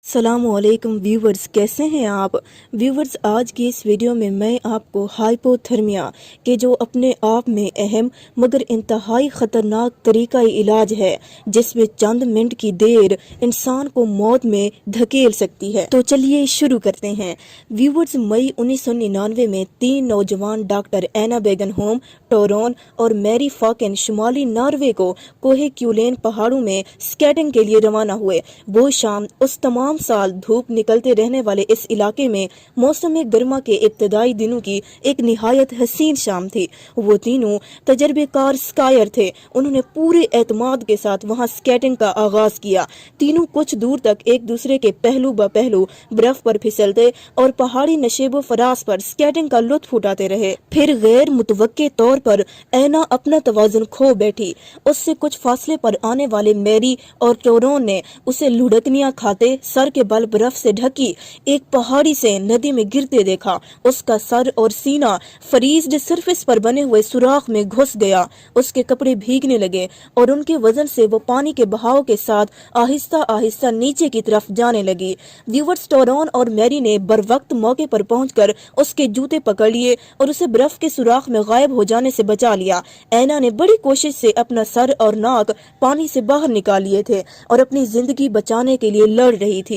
अस्सलाम वालेकुम व्यूवर्स, कैसे हैं आप व्यूवर्स। आज की इस वीडियो में मैं आपको हाइपोथर्मिया के जो अपने आप में अहम मगर इंतहाई ख़तरनाक तरीका इलाज है जिसमें चंद मिनट की देर इंसान को मौत में धकेल सकती है, तो चलिए शुरू करते हैं। व्यूवर्स, मई 1999 में 3 नौजवान डॉक्टर एना बेगनहोम टोरोन और मैरी फाकिन शुमाली नॉर्वे को कोहे क्यूलेन पहाड़ों में स्केटिंग के लिए रवाना हुए। वो शाम उस तमाम साल धूप निकलते रहने वाले इस इलाके में मौसम गर्मा के इब्तदाई दिनों की एक निहायत हसीन शाम थी। वो तीनों तजर्बेकार स्कायर थे। उन्होंने पूरे एतमाद के साथ वहां स्केटिंग का आगाज किया। तीनों कुछ दूर तक एक दूसरे के पहलू ब पहलू बर्फ पर फिसलते और पहाड़ी नशेबो फराज पर स्केटिंग का लुत्फ उठाते रहे। फिर गैर मुतवक्के तौर पर ऐना अपना तवाजुन खो बैठी। उससे कुछ फासले पर आने वाले मैरी और टोरोन ने उसे लुढ़कनियां खाते सर के बल बर्फ से ढकी एक पहाड़ी से नदी में गिरते देखा। उसका सर और सीना फ्रीज्ड सरफेस पर बने हुए सुराख में घुस गया। उसके कपड़े भीगने लगे और उनके वजन से वो पानी के बहाव के साथ आहिस्ता आहिस्ता नीचे की तरफ जाने लगी। व्यूवर्स, टोरोन और मैरी ने बर वक्त मौके पर पहुंचकर उसके जूते पकड़ लिए और उसे बर्फ के सुराख में गायब हो जाने से बचा लिया। ऐना ने बड़ी कोशिश से अपना सर और नाक पानी से बाहर निकाल लिए थे और अपनी जिंदगी बचाने के लिए लड़ रही थी।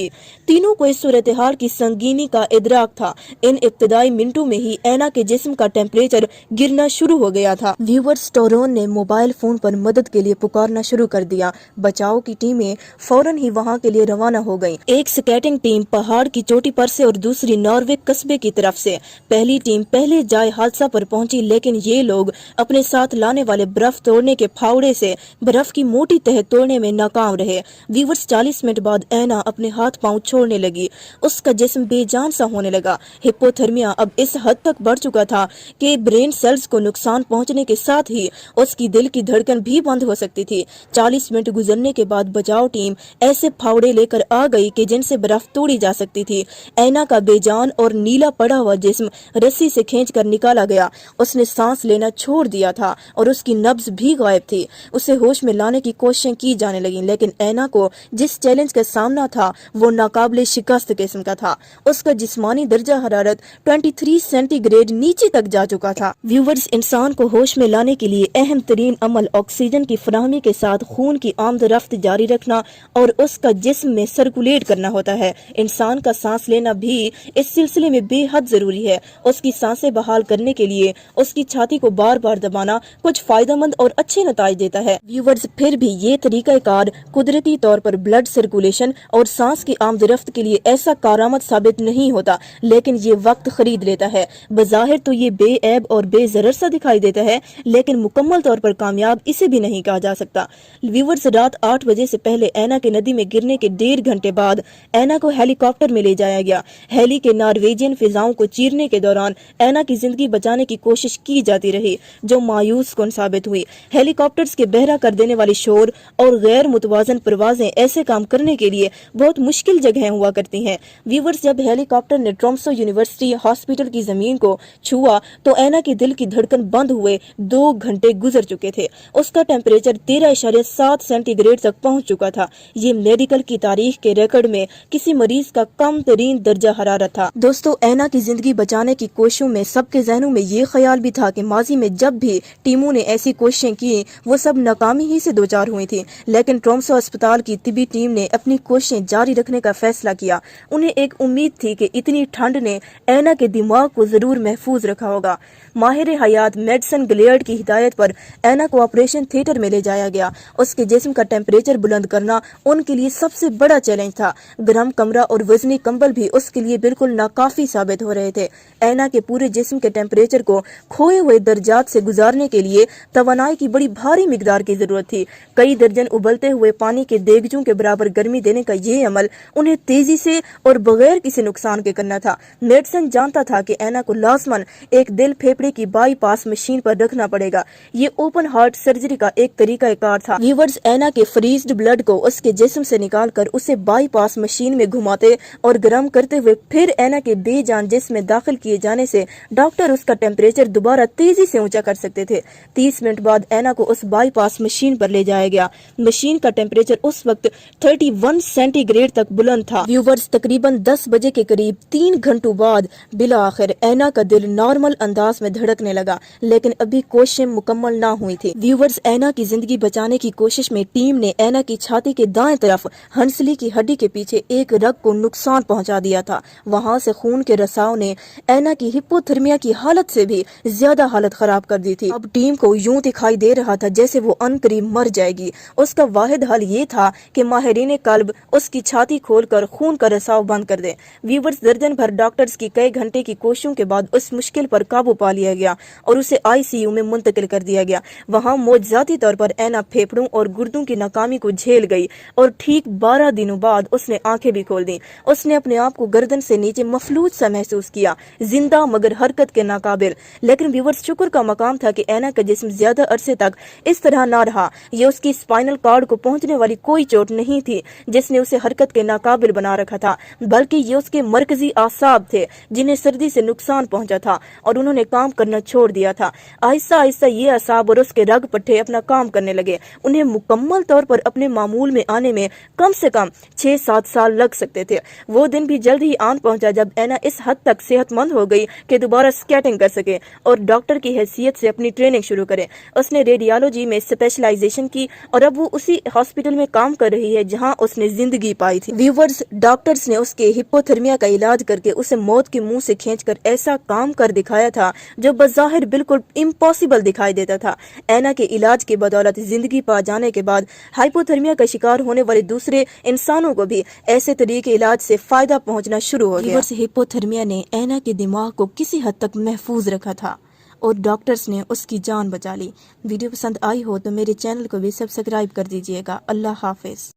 तीनों को इस सूरत हाल की संगीनी का इदराक था। इन इब्तदाई मिनटों में ही ऐना के जिस्म का टेम्परेचर गिरना शुरू हो गया था। व्यूवर्स, टोरोन ने मोबाइल फोन पर मदद के लिए पुकारना शुरू कर दिया। बचाव की टीमें फौरन ही वहां के लिए रवाना हो गईं। एक स्केटिंग टीम पहाड़ की चोटी पर से और दूसरी नॉर्वे कस्बे की तरफ से। पहली टीम पहले जाए हादसा पर पहुंची, लेकिन ये लोग अपने साथ लाने वाले बर्फ तोड़ने के फावड़े से बर्फ की मोटी तह तोड़ने में नाकाम रहे। व्यूवर्स, 40 मिनट बाद ऐना अपने हाथ पांव छोड़ने लगी। उसका जिस्म बेजान सा होने लगा। हिपोथर्मिया अब इस हद तक बढ़ चुका था कि ब्रेन सेल्स को नुकसान पहुंचने के साथ ही उसकी दिल की धड़कन भी बंद हो सकती थी। 40 मिनट गुजरने के बाद बचाव टीम ऐसे फावड़े लेकर आ गई कि जिनसे बर्फ तोड़ी जा सकती थी। ऐना का बेजान और नीला पड़ा हुआ जिस्म रस्सी से खींचकर निकाला गया। उसने सांस लेना छोड़ दिया था और उसकी नब्ज भी गायब थी। उसे होश में लाने की कोशिशें की जाने लगी, लेकिन ऐना को जिस चैलेंज का सामना था वो नाकाबिले शिकस्त किस्म का था। उसका जिस्मानी दर्जा हरारत 23 सेंटीग्रेड नीचे तक जा चुका था। व्यूवर्स, इंसान को होश में लाने के लिए अहम तरीन अमल ऑक्सीजन की फराहमी के साथ खून की आमदरफ्त जारी रखना और उसका जिस्म में सर्कुलेट करना होता है। इंसान का सांस लेना भी इस सिलसिले में बेहद जरूरी है। उसकी सांसें बहाल करने के लिए उसकी छाती को बार बार दबाना कुछ फायदेमंद और अच्छे नताइज देता है। व्यूवर्स, फिर भी ये तरीका कार कुदरती तौर पर ब्लड सर्कुलेशन और सांस की आमदरफ्त के लिए ऐसा कारामद साबित नहीं होता, लेकिन ये वक्त खरीद लेता है। बज़ाहिर तो ये बेऐब और बेजरर सा दिखाई देता है, लेकिन मुकम्मल तौर पर कामयाब इसे भी नहीं कहा जा सकता। व्यूवर्स, रात 8 बजे से पहले ऐना के नदी में गिरने के 1.5 घंटे बाद ऐना को हेलीकॉप्टर में ले जाया गया। हेली के नॉर्वेजियन फिजाओं को चीरने के दौरान ऐना की जिंदगी बचाने की कोशिश की जाती रही, जो मायूस कुन साबित हुई। हेलीकॉप्टर्स के बहरा कर देने वाली शोर और गैर मुतवाजन परवाजें ऐसे काम करने के लिए बहुत मुश्किल जगह हुआ करती हैं। व्यूवर्स, जब हेलीकॉप्टर ने ट्रोम्सो यूनिवर्सिटी हॉस्पिटल की जमीन को छुआ तो ऐना की दिल की धड़कन बंद हुए 2 घंटे गुजर चुके थे। उसका टेम्परेचर 13.7 सेंटीग्रेड तक पहुंच चुका था। ये मेडिकल की तारीख के रिकॉर्ड में किसी मरीज का कम तरीन दर्जा हरारत था। दोस्तों, ऐना की जिंदगी बचाने की कोशिशों में सबके जहनों में ये ख्याल भी था कि माजी में जब भी टीमों ने ऐसी कोशिशें की वो सब नाकामी ही से दोचार हुई थी, लेकिन ट्रोम्सो अस्पताल की तिबी टीम ने अपनी कोशिशें जारी रखने का फैसला किया। उन्हें एक उम्मीद थी कि इतनी ठंड ने ऐना के दिमाग को जरूर महफूज रखा होगा। माहिर हयात मेडिसन गिलियर्ड की हिदायत पर ऐना को ऑपरेशन थिएटर में ले जाया गया। उसके जिस्म का टेम्परेचर बुलंद करना उनके लिए सबसे बड़ा चैलेंज था। गर्म कमरा और वजनी कंबल भी उसके लिए बिल्कुल नाकाफी साबित हो रहे थे। ऐना के पूरे जिस्म के टेम्परेचर को खोए हुए दर्जात से गुजारने के लिए तवानाई की बड़ी भारी मिकदार की जरूरत थी। कई दर्जन उबलते हुए पानी के देगजों के बराबर गर्मी देने का ये अमल उन्हें तेजी से और बगैर किसी नुकसान के करना था। मेडिसन जानता था कि ऐना को लाजमन एक दिल फेफड़े की बाईपास मशीन पर रखना पड़ेगा। ये ओपन हार्ट सर्जरी का एक तरीका कार था। व्यूवर्स, ऐना के फ्रीज्ड ब्लड को उसके जिस्म से निकालकर उसे बाईपास मशीन में घुमाते और गर्म करते हुए फिर ऐना के बेजान जिस्म में दाखिल किए जाने से डॉक्टर उसका टेम्परेचर दोबारा तेजी से ऊंचा कर सकते थे। 30 मिनट बाद ऐना को उस बाईपास मशीन पर ले जाया गया। मशीन का टेम्परेचर उस वक्त 31 सेंटीग्रेड तक बुलंद था। व्यूवर्स, तकरीबन 10 बजे के करीब 3 घंटों बाद बिला आखिर ऐना का दिल नॉर्मल अंदाज में धड़कने लगा, लेकिन अभी कोशिशें मुकम्मल ना हुई थी। व्यूवर्स, ऐना की जिंदगी बचाने की कोशिश में टीम ने ऐना की छाती के दाएं तरफ हंसली की हड्डी के पीछे एक रग को नुकसान पहुंचा दिया था। वहां से खून के रसाव ने ऐना की हिपोथर्मिया की हालत से भी ज्यादा हालत खराब कर दी थी। अब टीम को यूं दिखाई दे रहा था जैसे वो अनकरीब मर जाएगी। उसका वाहिद हल ये था कि माहिरीन कल्ब उसकी छाती खोलकर खून का रसाव बंद कर दे। व्यूवर्स, दर्जन भर डॉक्टर्स की कई घंटे की कोशिशों के बाद उस मुश्किल पर काबू पा लिया गया और उसे आईसीयू में मुंतकिल कर दिया गया। वहां मौजजाती तौर पर ऐना फेफड़ों और गुर्दों की नाकामी को झेल गई और ठीक 12 दिनों बाद उसने आंखें भी खोल दी। उसने अपने आप को गर्दन से नीचे मफलूज सा महसूस किया, जिंदा मगर हरकत के नाकाबिल। लेकिन व्यूवर्स, शुक्र का मकाम था कि ऐना का जिस्म ज्यादा अरसे तक इस तरह ना रहा। ये उसकी स्पाइनल कॉर्ड को पहुंचने वाली कोई चोट नहीं थी जिसने उसे हरकत के नाकाबिल बना रखा था, बल्कि ये उसके मरकजी आसाब थे जिन्हें सर्दी से नुकसान पहुंचा था और उन्होंने काम करना छोड़ दिया था। आहिस्ता आहिस्ता ये आसाब और उसके रग पट्टे अपना काम करने लगे। उन्हें मुकम्मल तौर पर अपने मामूल में आने में कम से कम 6-7 साल लग सकते थे। वो दिन भी जल्द ही आन पहुंचा जब ऐना इस हद तक सेहतमंद हो गई कि दोबारा स्केटिंग कर सके और डॉक्टर की हैसियत से अपनी ट्रेनिंग शुरू करे। उसने रेडियोलॉजी में स्पेशलाइजेशन की और अब वो उसी हॉस्पिटल में काम कर रही है जहां उसने जिंदगी पाई थी। व्यूवर्स, डॉक्टर्स ने उसके हिपोथर्मिया का इलाज करके उसे मौत के मुंह से खींचकर ऐसा काम कर दिखाया था जो बज़ाहिर बिल्कुल इम्पॉसिबल दिखाई देता था। ऐना के इलाज की बदौलत जिंदगी पा जाने के बाद हाइपोथर्मिया का शिकार होने वाले दूसरे इंसानों को भी ऐसे तरीके इलाज से फायदा पहुंचना शुरू हो गया। हिपोथर्मिया ने ऐना के दिमाग को किसी हद तक महफूज रखा था और डॉक्टर्स ने उसकी जान बचा ली। वीडियो पसंद आई हो तो मेरे चैनल को भी सब्सक्राइब कर दीजिएगा। अल्लाह हाफिज।